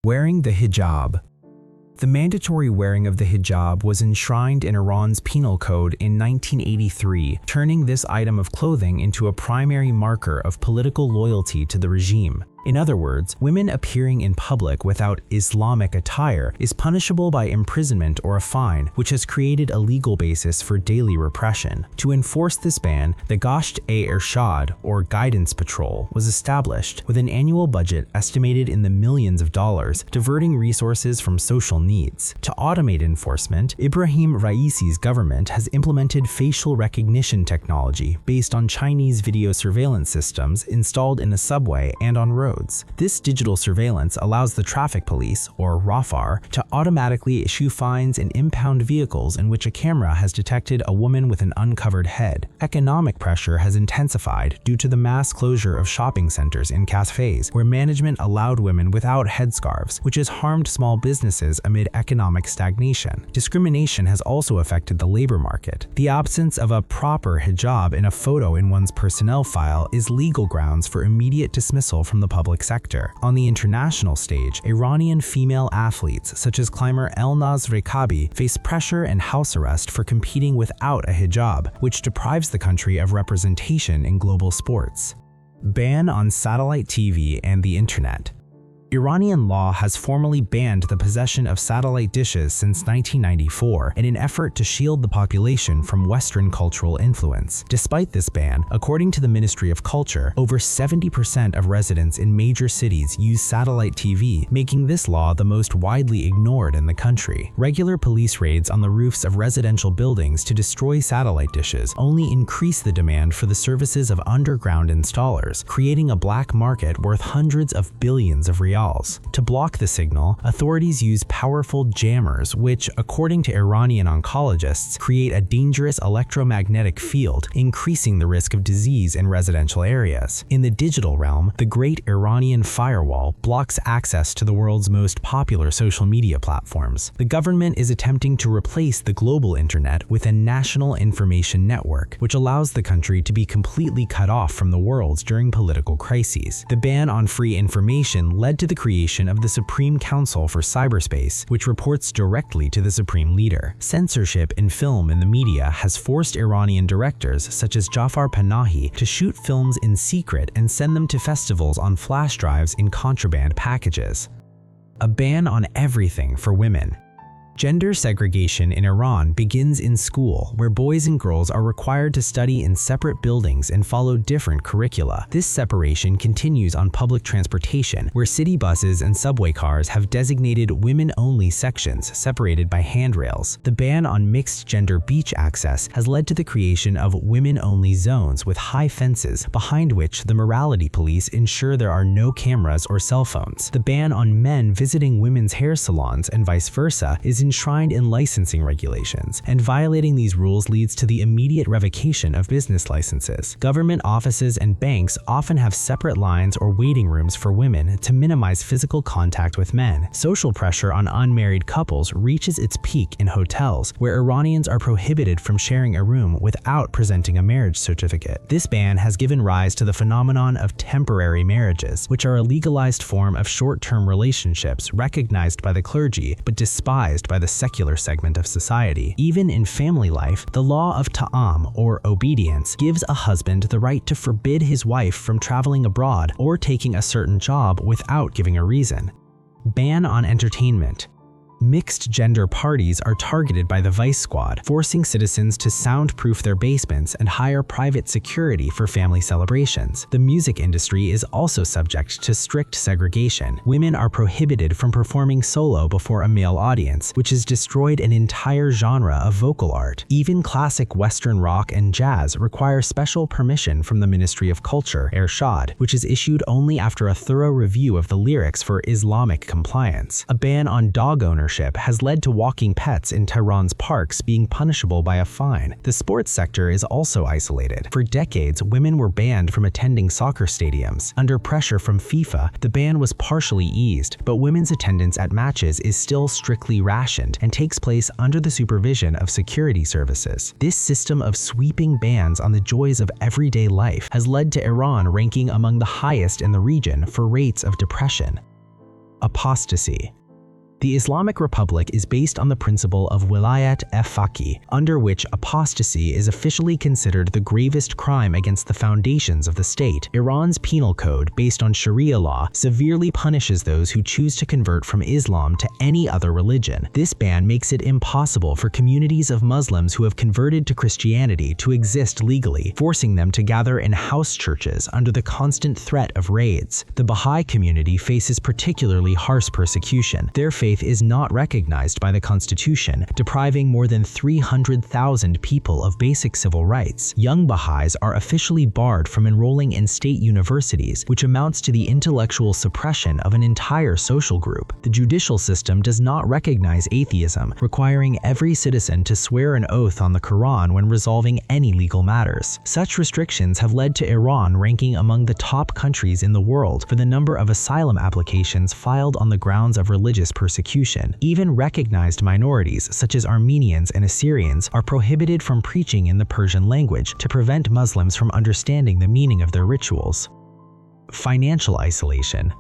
Wearing the hijab. The mandatory wearing of the hijab was enshrined in Iran's penal code in 1983, turning this item of clothing into a primary marker of political loyalty to the regime. In other words, women appearing in public without Islamic attire is punishable by imprisonment or a fine, which has created a legal basis for daily repression. To enforce this ban, the Gasht-e-Irshad, or Guidance Patrol, was established, with an annual budget estimated in the millions of dollars, diverting resources from social needs. To automate enforcement, Ibrahim Raisi's government has implemented facial recognition technology based on Chinese video surveillance systems installed in a subway and on roads. This digital surveillance allows the traffic police, or RAFAR, to automatically issue fines and impound vehicles in which a camera has detected a woman with an uncovered head. Economic pressure has intensified due to the mass closure of shopping centers and cafes, where management allowed women without headscarves, which has harmed small businesses amid economic stagnation. Discrimination has also affected the labor market. The absence of a proper hijab in a photo in one's personnel file is legal grounds for immediate dismissal from the public sector. On the international stage, Iranian female athletes such as climber Elnaz Rekabi face pressure and house arrest for competing without a hijab, which deprives the country of representation in global sports. Ban on satellite TV and the internet. Iranian law has formally banned the possession of satellite dishes since 1994 in an effort to shield the population from Western cultural influence. Despite this ban, according to the Ministry of Culture, over 70% of residents in major cities use satellite TV, making this law the most widely ignored in the country. Regular police raids on the roofs of residential buildings to destroy satellite dishes only increase the demand for the services of underground installers, creating a black market worth hundreds of billions of riyals. To block the signal, authorities use powerful jammers which, according to Iranian oncologists, create a dangerous electromagnetic field, increasing the risk of disease in residential areas. In the digital realm, the Great Iranian Firewall blocks access to the world's most popular social media platforms. The government is attempting to replace the global internet with a national information network, which allows the country to be completely cut off from the world during political crises. The ban on free information led to the creation of the Supreme Council for Cyberspace, which reports directly to the supreme leader. Censorship in film and the media has forced Iranian directors such as Jafar Panahi to shoot films in secret and send them to festivals on flash drives in contraband packages. A ban on everything for women. Gender segregation in Iran begins in school, where boys and girls are required to study in separate buildings and follow different curricula. This separation continues on public transportation, where city buses and subway cars have designated women-only sections separated by handrails. The ban on mixed-gender beach access has led to the creation of women-only zones with high fences, behind which the morality police ensure there are no cameras or cell phones. The ban on men visiting women's hair salons and vice versa is enshrined in licensing regulations, and violating these rules leads to the immediate revocation of business licenses. Government offices and banks often have separate lines or waiting rooms for women to minimize physical contact with men. Social pressure on unmarried couples reaches its peak in hotels, where Iranians are prohibited from sharing a room without presenting a marriage certificate. This ban has given rise to the phenomenon of temporary marriages, which are a legalized form of short-term relationships recognized by the clergy but despised by the secular segment of society. Even in family life, the law of ta'am, or obedience, gives a husband the right to forbid his wife from traveling abroad or taking a certain job without giving a reason. Ban on entertainment. Mixed-gender parties are targeted by the Vice Squad, forcing citizens to soundproof their basements and hire private security for family celebrations. The music industry is also subject to strict segregation. Women are prohibited from performing solo before a male audience, which has destroyed an entire genre of vocal art. Even classic Western rock and jazz require special permission from the Ministry of Culture, Irshad, which is issued only after a thorough review of the lyrics for Islamic compliance. A ban on dog ownership has led to walking pets in Tehran's parks being punishable by a fine. The sports sector is also isolated. For decades, women were banned from attending soccer stadiums. Under pressure from FIFA, the ban was partially eased, but women's attendance at matches is still strictly rationed and takes place under the supervision of security services. This system of sweeping bans on the joys of everyday life has led to Iran ranking among the highest in the region for rates of depression. Apostasy. The Islamic Republic is based on the principle of wilayat-e-faqih, under which apostasy is officially considered the gravest crime against the foundations of the state. Iran's penal code, based on Sharia law, severely punishes those who choose to convert from Islam to any other religion. This ban makes it impossible for communities of Muslims who have converted to Christianity to exist legally, forcing them to gather in house churches under the constant threat of raids. The Baha'i community faces particularly harsh persecution. Their faith is not recognized by the Constitution, depriving more than 300,000 people of basic civil rights. Young Baha'is are officially barred from enrolling in state universities, which amounts to the intellectual suppression of an entire social group. The judicial system does not recognize atheism, requiring every citizen to swear an oath on the Quran when resolving any legal matters. Such restrictions have led to Iran ranking among the top countries in the world for the number of asylum applications filed on the grounds of religious persecution. Even recognized minorities such as Armenians and Assyrians are prohibited from preaching in the Persian language to prevent Muslims from understanding the meaning of their rituals. Financial isolation.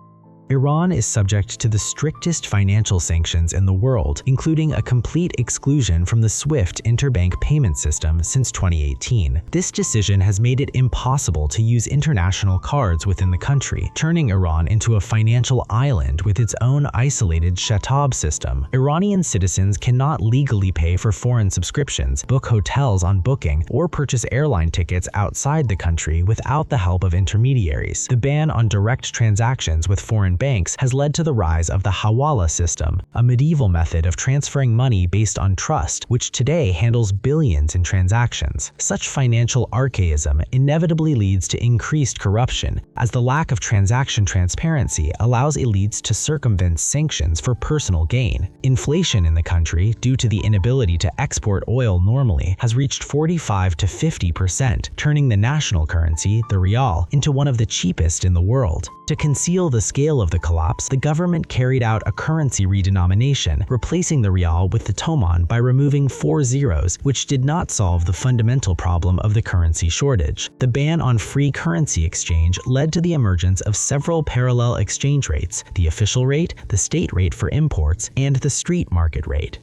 Iran is subject to the strictest financial sanctions in the world, including a complete exclusion from the SWIFT interbank payment system since 2018. This decision has made it impossible to use international cards within the country, turning Iran into a financial island with its own isolated shatab system. Iranian citizens cannot legally pay for foreign subscriptions, book hotels on Booking, or purchase airline tickets outside the country without the help of intermediaries. The ban on direct transactions with foreign banks has led to the rise of the hawala system, a medieval method of transferring money based on trust, which today handles billions in transactions. Such financial archaism inevitably leads to increased corruption, as the lack of transaction transparency allows elites to circumvent sanctions for personal gain. Inflation in the country, due to the inability to export oil normally, has reached 45 to 50%, turning the national currency, the rial, into one of the cheapest in the world. To conceal the scale of the collapse, the government carried out a currency redenomination, replacing the rial with the toman by removing 4 zeros, which did not solve the fundamental problem of the currency shortage. The ban on free currency exchange led to the emergence of several parallel exchange rates: the official rate, the state rate for imports, and the street market rate.